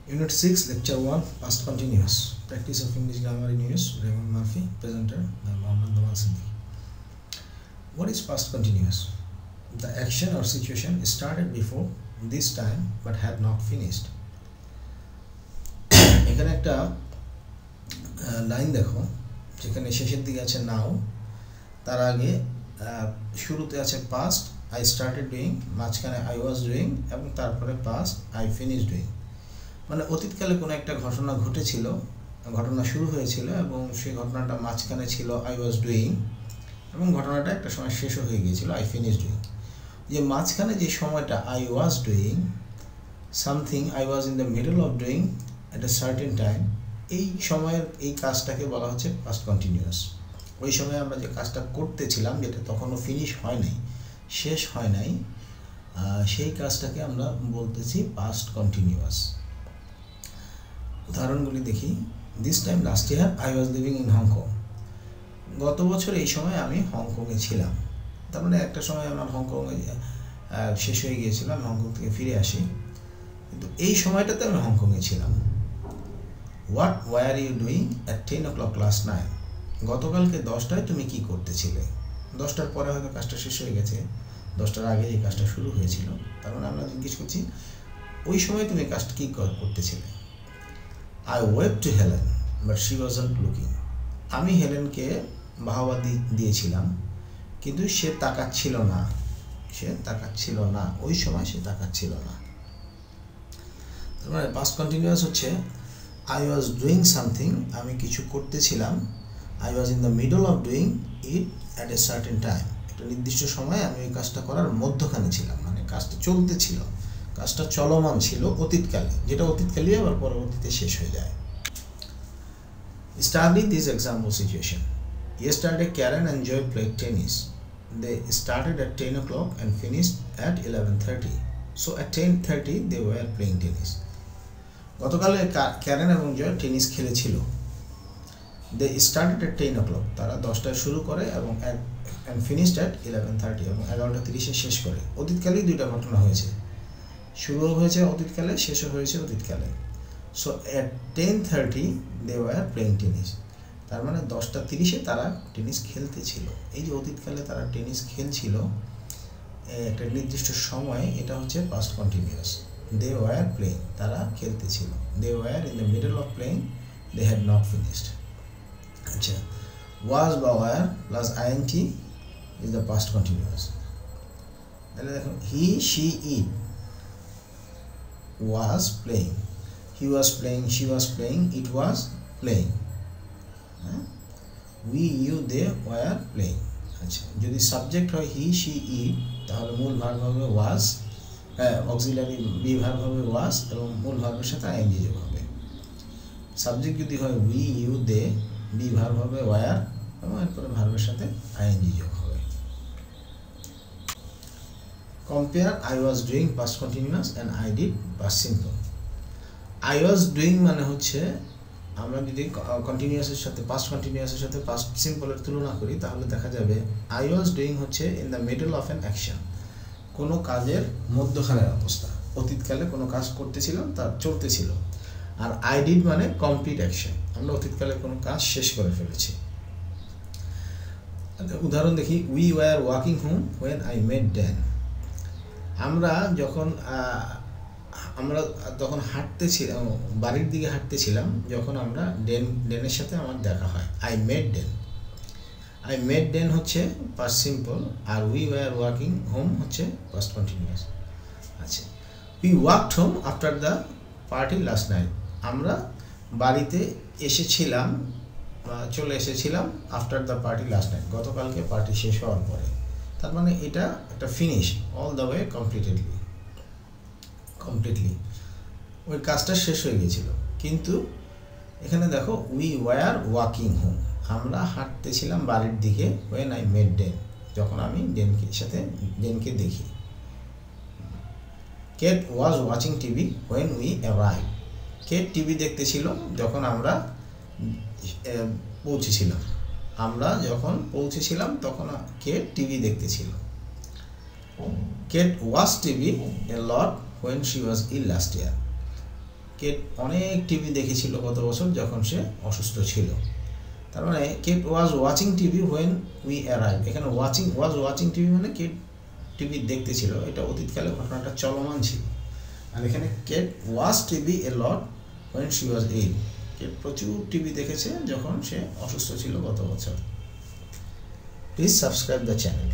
Unit 6, Lecture 1, Past Continuous. Practice of English Grammar in Use. Raymond Murphy, presenter by Mohammed Nawaz Siddiqui. What is past continuous? The action or situation started before this time but had not finished. এখানে একটা line দেখো যেখানে শেষের দিকে আছে নাও, তার আগে শুরুতে আছে পাস্ট, আই স্টার্টেড ডুইং, মাঝখানে আই ওয়াজ ডুইং এবং তারপরে পাস্ট, আই ফিনিশ ডুইং। মানে অতীতকালে কোনো একটা ঘটনা ঘটেছিল, ঘটনা শুরু হয়েছিল এবং সেই ঘটনাটা মাঝখানে ছিল আই ওয়াজ ডুইং এবং ঘটনাটা একটা সময় শেষও হয়ে গিয়েছিল আই ফিনিশ ডুইং। যে মাঝখানে যে সময়টা I was doing something, I was in the middle of doing at a certain time, এই সময়ের এই কাজটাকে বলা হচ্ছে পাস্ট কন্টিনিউয়াস। ওই সময় আমরা যে কাজটা করতেছিলাম যেটা তখনও ফিনিশ হয় নাই, শেষ হয় নাই, সেই কাজটাকে আমরা বলতেছি পাস্ট কন্টিনিউয়াস। উদাহরণগুলি দেখি। This time last year I was living in Hong Kong. গত বছর এই সময় আমি হংকংয়ে ছিলাম। তার মানে একটা সময় আমার হংকংয়ে শেষ হয়ে গিয়েছিল, আমি হংকং থেকে ফিরে আসি, কিন্তু এই সময়টাতে আমি হংকংয়ে ছিলাম। What were you doing at 10 o'clock last night. গতকালকে 10টায় তুমি কি করতেছিলে? 10টার পরে হয়তো কাজটা শেষ হয়ে গেছে, 10টার আগে যে কাজটা শুরু হয়েছিল। তার মানে আমরা জিজ্ঞেস করছি ওই সময় তুমি কাজটা কী করতেছিলে। I waved to Helen, but she wasn't looking. আমি হেলেনকে বাহবা দিয়েছিলাম, কিন্তু সে তাকাচ্ছিল না, ওই সময় সে তাকাচ্ছিল না। তার মানে পাস্ট কন্টিনিউয়াস হচ্ছে I was doing something, আমি কিছু করতেছিলাম, I was in the middle of doing it at a certain time, একটা নির্দিষ্ট সময়ে আমি ওই কাজটা করার মধ্যখানে ছিলাম, মানে কাজটা চলতেছিল, কাজটা চলমান ছিল অতীতকালে, যেটা অতীতকালে আবার পরবর্তীতে শেষ হয়ে যায়। Study this example situation. Yesterday Karen and Joy played tennis. They started at 10 o'clock and finished at 11:30. So at 10:30 they were playing tennis. গতকালে ক্যারেন এবং জয় টেনিস খেলেছিল। They started at 10 o'clock, তারা 10টায় শুরু করে এবং and finished at 11:30 এবং 11:30 শেষ করে। অতীতকালেই দুইটা ঘটনা হয়েছে, শুরু হয়েছে অতীতকালে, শেষও হয়েছে অতীতকালে। So at 10:30 they were playing tennis, তার মানে 10:30 তারা টেনিস খেলতেছিল। এই যে অতীতকালে তারা টেনিস খেলছিল একটা নির্দিষ্ট সময়, এটা হচ্ছে past continuous. They were playing, তারা খেলতেছিল। They were in the middle of playing, they had not finished. আচ্ছা, ওয়াজ বা were plus INT is the past continuous. তাহলে দেখো he, she, it was playing, he was playing, she was playing, it was playing, we, you, they were playing. আচ্ছা, যদি subject হয় হি, she, ইট, তাহলে মূল verb হবে was, অক্সিলারি বি ভার্ব হবে was এবং মূল ভার্বের সাথে আইএনজি যোগ হবে। সাবজেক্ট যদি হয় we, you, they, be verb হবে were এবং এরপরে ভার্বের সাথে আইএনজি যোগ হবে। Compare I was doing past continuous and I did past simple. I was doing মানে হচ্ছে আমরা যদি কন্টিনিউয়াসের সাথে পাস্ট কন্টিনিউয়াসের সাথে পাস্ট সিম্পলের তুলনা করি তাহলে দেখা যাবে I was doing হচ্ছে in the middle of an action, কোনো কাজের মধ্যখানের অবস্থা, অতীতকালে কোনো কাজ করতেছিলাম, তার চলতেছিল। আর I did মানে কমপ্লিট অ্যাকশন, আমরা অতীতকালে কোনো কাজ শেষ করে ফেলেছি। উদাহরণ দেখি। We were walking home when I met Dan. আমরা তখন হাঁটতেছিলাম, বাড়ির দিকে হাঁটতেছিলাম যখন আমরা ডেনের সাথে আমার দেখা হয়। আই মেড ডেন হচ্ছে পাস্ট সিম্পল, আর উই ওয়ার ওয়াকিং হোম হচ্ছে পাস্ট কন্টিনিউয়াস। আচ্ছা, we walked home after the party last night. আমরা বাড়িতে এসেছিলাম, চলে এসেছিলাম after the party last night, গতকালকে পার্টি শেষ হওয়ার পরে। তার মানে এটা একটা finish, all the way completely ওই কাজটা শেষ হয়ে গিয়েছিল। কিন্তু এখানে দেখো উই ওয়ার ওয়াকিং হোম, আমরা হাঁটতেছিলাম বাড়ির দিকে, ওয়েন আই মেট ডেন, যখন আমি ডেনকে দেখি। Kate was watching TV when we arrive. Kate TV দেখতেছিল যখন আমরা পৌঁছেছিলাম। আমরা যখন পৌঁছেছিলাম তখন কেট টিভি দেখতেছিল। Kate watch TV a lot when she was ill last year. Kate অনেক টিভি দেখেছিল গত বছর যখন সে অসুস্থ ছিল। তার মানে Kate was watching TV when we arrive. এখানে ওয়াচিং টিভি মানে কেট টিভি দেখতেছিল, এটা অতীতকালে ঘটনাটা চলমান ছিল। আর এখানে Kate watch TV a lot when she was ill. Kate প্রচুর টিভি দেখেছে যখন সে অসুস্থ ছিল গত বছর। Please subscribe the channel.